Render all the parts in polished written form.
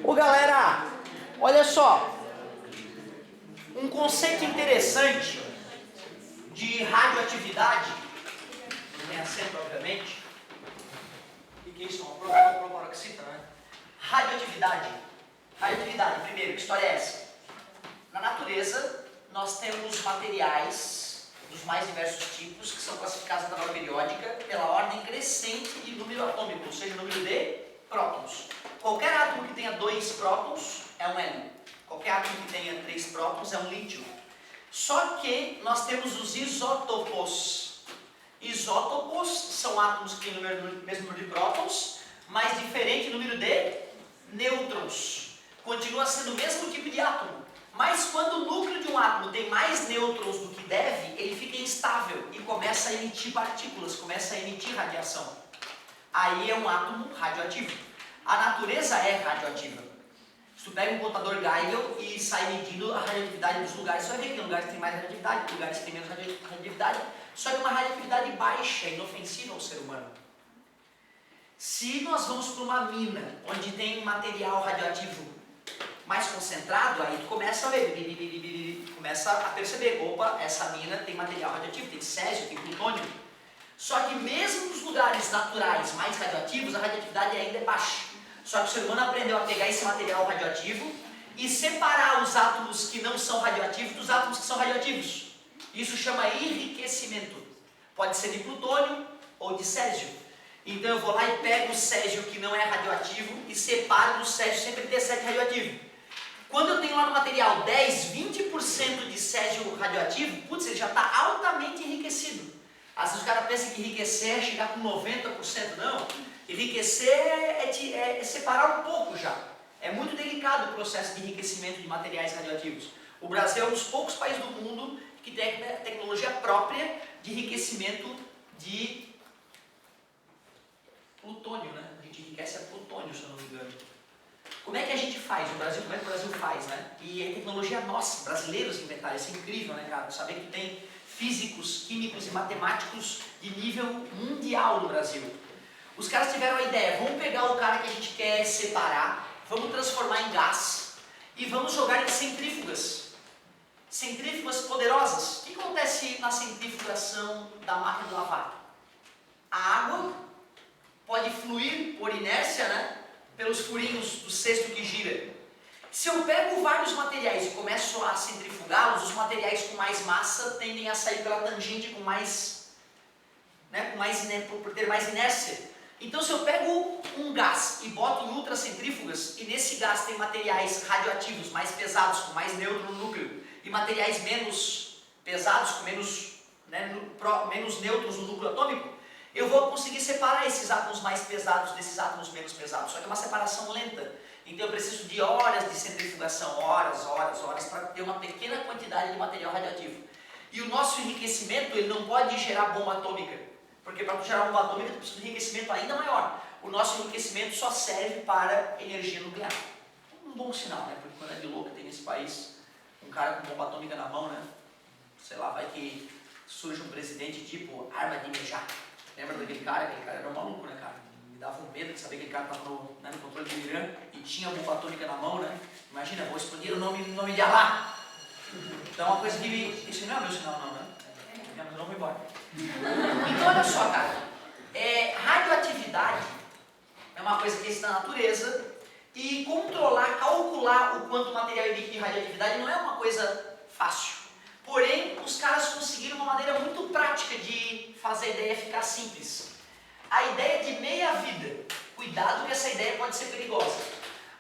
Ô galera, olha só, um conceito interessante de radioatividade, não tem acento obviamente, o que é isso? Uma proparoxita, né? Radioatividade, primeiro, que história é essa? Na natureza, nós temos materiais dos mais diversos tipos que são classificados na tabela periódica pela ordem crescente de número atômico, ou seja, número de prótons. Qualquer átomo que tenha 2 prótons é um hélio. Qualquer átomo que tenha 3 prótons é um lítio. Só que nós temos os isótopos. Isótopos são átomos que têm o mesmo número de prótons, mas diferente número de nêutrons. Continua sendo o mesmo tipo de átomo. Mas quando o núcleo de um átomo tem mais nêutrons do que deve, ele fica instável e começa a emitir partículas, começa a emitir radiação. Aí é um átomo radioativo. A natureza é radioativa. Se tu pega um contador Geiger e sai medindo a radioatividade dos lugares, você vai ver que tem lugares que tem mais radioatividade, tem lugares que tem menos radioatividade, só que uma radioatividade baixa, inofensiva ao ser humano. Se nós vamos para uma mina onde tem material radioativo mais concentrado, aí tu começa a ver, começa a perceber, opa, essa mina tem material radioativo, tem césio, tem plutônio. Só que mesmo nos lugares naturais mais radioativos, a radioatividade ainda é baixa. Só que o ser humano aprendeu a pegar esse material radioativo e separar os átomos que não são radioativos dos átomos que são radioativos. Isso chama enriquecimento. Pode ser de plutônio ou de césio. Então eu vou lá e pego o césio que não é radioativo e separo do césio 137 radioativo. Quando eu tenho lá no material 10, 20% de césio radioativo, putz, ele já está altamente enriquecido. Às vezes o cara pensa que enriquecer é chegar com 90%, não. Enriquecer é separar um pouco já. É muito delicado o processo de enriquecimento de materiais radioativos. O Brasil é um dos poucos países do mundo que tem tecnologia própria de enriquecimento de plutônio, né? A gente enriquece a plutônio, se eu não me engano. Como é que a gente faz? Como é que o Brasil faz, né? E é tecnologia nossa, brasileiros inventaram. Isso é incrível, né, cara? Saber que tem físicos, químicos e matemáticos de nível mundial no Brasil. Os caras tiveram a ideia, vamos pegar o cara que a gente quer separar, vamos transformar em gás e vamos jogar em centrífugas. Centrífugas poderosas. O que acontece na centrifugação da máquina de lavar? A água pode fluir por inércia, né? Pelos furinhos do cesto que gira. Se eu pego vários materiais e começo a centrifugá-los, os materiais com mais massa tendem a sair pela tangente com mais, né, por ter mais inércia. Então se eu pego um gás e boto em ultracentrífugas, e nesse gás tem materiais radioativos mais pesados, com mais nêutron no núcleo, e materiais menos pesados, com menos nêutrons no núcleo atômico, eu vou conseguir separar esses átomos mais pesados desses átomos menos pesados, só que é uma separação lenta. Então eu preciso de horas de centrifugação, horas, para ter uma pequena quantidade de material radioativo. E o nosso enriquecimento, ele não pode gerar bomba atômica, porque para gerar bomba atômica tu precisa de um enriquecimento ainda maior. O nosso enriquecimento só serve para energia nuclear. Um bom sinal, né? Porque quando é de louco tem nesse país um cara com bomba atômica na mão, né? Sei lá, vai que surge um presidente tipo arma de mejar. Lembra daquele cara? Aquele cara era um maluco, né, cara? Me dava um medo de saber que aquele cara estava no controle do Irã e tinha a bomba atômica na mão, né? Imagina, vou explodir o nome de Allah. Então é uma coisa que isso não é meu sinal, não, né? Eu não vou embora. Então olha só, cara. Radioatividade é uma coisa que existe na natureza e controlar, calcular o quanto o material emite de radioatividade não é uma coisa fácil. Porém, os caras conseguiram uma maneira muito prática de fazer a ideia ficar simples. A ideia de meia-vida. Cuidado que essa ideia pode ser perigosa.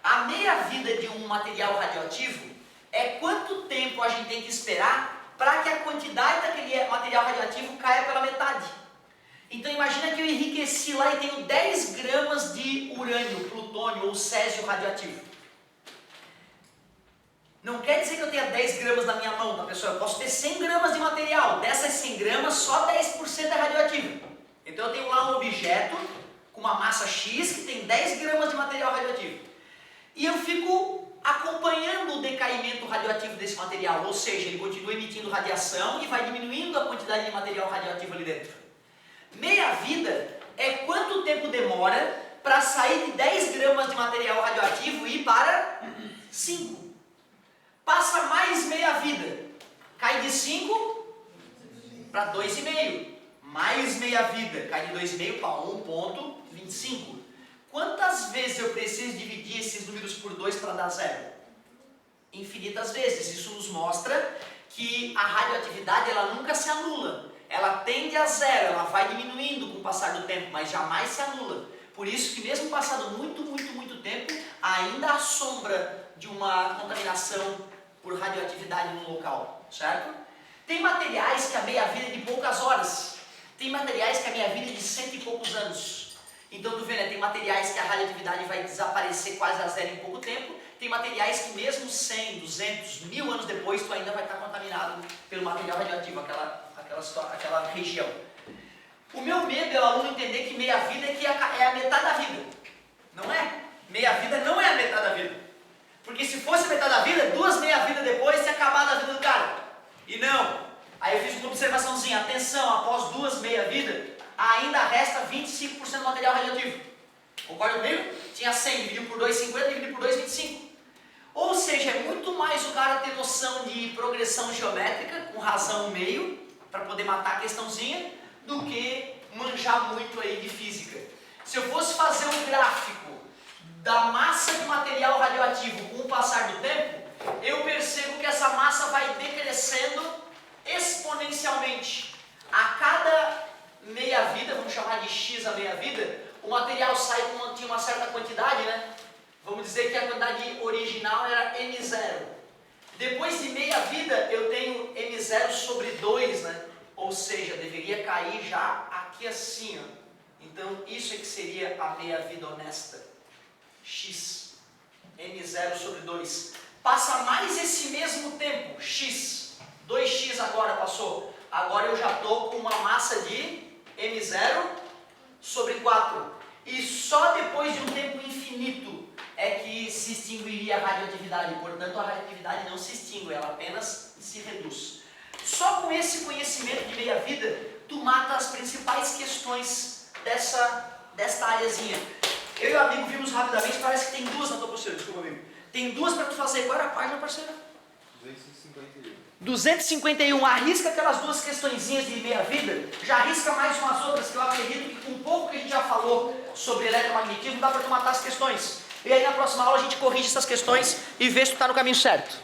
A meia-vida de um material radioativo é quanto tempo a gente tem que esperar para que a quantidade daquele material radioativo caia pela metade. Então imagina que eu enriqueci lá e tenho 10 gramas de urânio, plutônio ou césio radioativo. Não quer dizer que eu tenha 10 gramas na minha mão, tá, pessoal? Eu posso ter 100 gramas de material. Dessas 100 gramas, só 10% é radioativo. Então eu tenho lá um objeto com uma massa X que tem 10 gramas de material radioativo. E eu fico acompanhando o decaimento radioativo desse material. Ou seja, ele continua emitindo radiação e vai diminuindo a quantidade de material radioativo ali dentro. Meia-vida é quanto tempo demora para sair de 10 gramas de material radioativo e ir para 5. Passa mais meia vida. Cai de 5 para 2,5. Mais meia vida. Cai de 2,5 para 1,25. Quantas vezes eu preciso dividir esses números por 2 para dar zero? Infinitas vezes. Isso nos mostra que a radioatividade ela nunca se anula. Ela tende a zero, ela vai diminuindo com o passar do tempo, mas jamais se anula. Por isso que mesmo passado muito tempo, ainda há sombra de uma contaminação por radioatividade no local, certo? Tem materiais que a meia-vida é de poucas horas. Tem materiais que a meia-vida é de 100 e poucos anos. Então tu vê, né? Tem materiais que a radioatividade vai desaparecer quase a zero em pouco tempo. Tem materiais que mesmo 100, 200, 1000 anos depois tu ainda vai estar contaminado pelo material radioativo, aquela região. O meu medo é o aluno entender que meia-vida é a metade da vida. Não é? Meia-vida não é a metade da vida. Porque se fosse a metade da vida, 2 meia-vidas depois tinha acabado a vida do cara. E não. Aí eu fiz uma observaçãozinha. Atenção, após 2 meia-vidas, ainda resta 25% do material radioativo. Concorda comigo? Tinha 100, dividiu por 2, 50, dividiu por 2, 25. Ou seja, é muito mais o cara ter noção de progressão geométrica, com razão no meio, para poder matar a questãozinha, do que manjar muito aí de física. Se eu fosse fazer um gráfico da massa de material radioativo com o passar do tempo, eu percebo que essa massa vai decrescendo exponencialmente. A cada meia-vida, vamos chamar de x a meia-vida, o material sai com uma certa quantidade, né? Vamos dizer que a quantidade original era M0. Depois de meia-vida, eu tenho M0 sobre 2, né? Ou seja, deveria cair já aqui assim, ó. Então, isso é que seria a meia-vida honesta. X. M0 sobre 2. Passa mais esse mesmo tempo, X. 2x agora passou. Agora eu já estou com uma massa de M0 sobre 4. E só depois de um tempo infinito é que se extinguiria a radioatividade. Portanto, a radioatividade não se extingue, ela apenas se reduz. Só com esse conhecimento de meia-vida, tu mata as principais questões desta áreazinha. Eu e o amigo vimos rapidamente, parece que tem 2 na tua postura, desculpa, amigo. Tem 2 para tu fazer. Qual era a página, parceiro? 251. 251. Arrisca aquelas 2 questõezinhas de meia-vida, já arrisca mais umas outras que eu acredito que com um pouco que a gente já falou sobre eletromagnetismo, dá para tu matar as questões. E aí na próxima aula a gente corrige essas questões e vê se tu está no caminho certo.